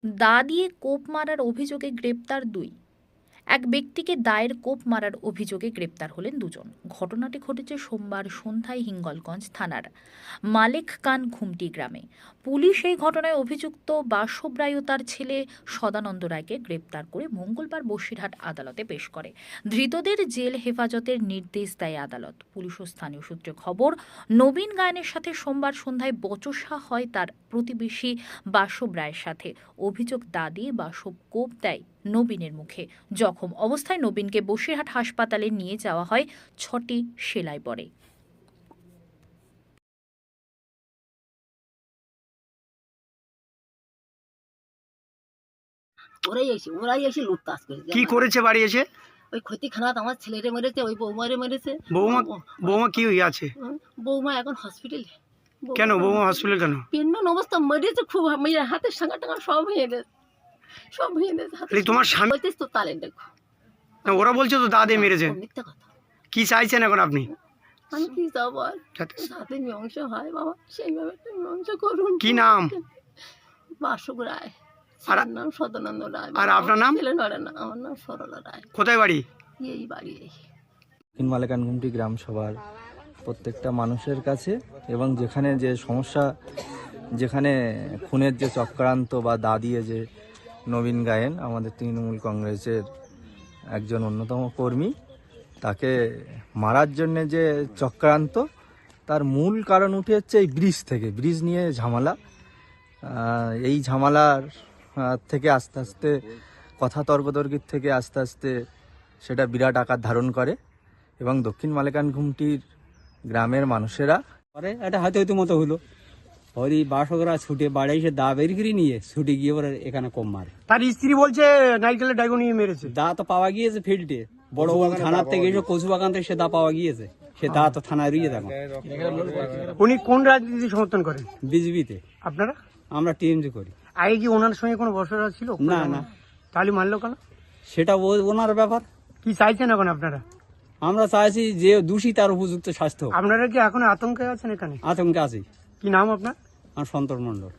দা দিয়ে কোপ মারার অভিযোগে গ্রেপ্তার 2। এক ব্যক্তিকে দায়ের কোপ মারার অভিযোগে গ্রেপ্তার হলেন 2 জন। ঘটনাটি ঘটেছে সোমবার সন্ধ্যায় হিঙ্গলগঞ্জ থানার মালেক কান ঘুমটি গ্রামে। পুলিশ এই ঘটনায় অভিযুক্ত বাসব রায় ও তার ছেলে সদানন্দ রায়কে গ্রেপ্তার করে মঙ্গলবার বসিরহাট আদালতে পেশ করে। ধৃতদের জেল হেফাজতের নির্দেশ দেয় আদালত। পুলিশ ও স্থানীয় সূত্রে খবর, নবীন গায়েনের সাথে সোমবার সন্ধ্যায় বচসা হয় তার প্রতিবেশী বাসব রায়ের সাথে। অভিযোগ, দা দিয়ে বাসব কোপ দেয় নবীনের মুখে। জখম অবস্থায় নবীনকে বসিরহাট হাসপাতালে নিয়ে যাওয়া হয়। 6টি সেলাই পড়ে। ওরাই এসে লুটতাস করেছে। কি করেছে বাড়ি এসে? ওই ক্ষতিখানাত আমার ছেলেরে মেরেছে, ওই বৌমারে মেরেছে। বৌমা কি আছে? বৌমা এখন হসপিটালে। কেন বৌমা হসপিটাল কেন? পিন্ডন অবস্থা মেরেছে খুব, মেয়ের হাতের সাঙ্গা টাঙ্গা সব ভেঙে গেছে, সব ভেঙে গেছে। তোমার স্বামী বলতিস তো তালেন দেখো। ওরা বলছে তো দাদে মেরেছে। মিথ্যা কথা। কি চাইছেন এখন আপনি? আমি কি যাবো আর? যাতে মীমাংস হয় বাবা, সেইভাবে একটা মীমাংসা করুন। কি নাম? বাসব রায়। আর নাম সদানন্দ রায়। আর আপনার নাম? ছেলে নড়ে না, আমার নাম সরলা রায়। কোথায় বাড়ি? এই বাড়ি। মালেকান ঘুমটি গ্রাম সভার প্রত্যেকটা মানুষের কাছে, এবং যেখানে যে সমস্যা, যেখানে খুনের যে চক্রান্ত বা দা দিয়ে যে নবীন গায়েন আমাদের তৃণমূল কংগ্রেসের একজন অন্যতম কর্মী, তাকে মারার জন্যে যে চক্রান্ত, তার মূল কারণ উঠে হচ্ছে এই ব্রিজ থেকে, ব্রিজ নিয়ে ঝামেলা। এই ঝামেলার থেকে আস্তে আস্তে কথা তর্কতর্কির থেকে আস্তে আস্তে সেটা বিরাট আকার ধারণ করে, এবং দক্ষিণ মালেকান ঘুমটির গ্রামের মানুষেরা পরে এটা হয়তো মতো হলো, ওই বাসকরা ছুটে বাড়ি এসে দা বের করে নিয়ে ছুটে গিয়ে ওরা এখানে কম মারে। তার স্ত্রী বলছে নারকেলের ডাইগো নিয়ে মেরেছে। দা তো পাওয়া গিয়েছে ফিল্ডে, বড় বড় থানার থেকে এসে কচুবাগান থেকে সে দা পাওয়া গিয়েছে। সে দা তো থানায় রুইয়ে দেখো। উনি কোন রাজনীতি সমর্থন করেন? বিজেপিতে। আপনারা? আমরা টিএমজি করি। আগে কি ওনার সঙ্গে কোনো বসরা ছিল? না না, তাহলে মানলো কেন? সেটা ওনার ব্যাপার। কি চাইছেন এখন আপনারা? আমরা চাইছি যে দোষী তার উপযুক্ত শাস্তি হোক। আপনারা কি এখন আতঙ্কে আছেন? এখানে আতঙ্কে আছি। কি নাম আপনার? আমার সন্তোষ মণ্ডল।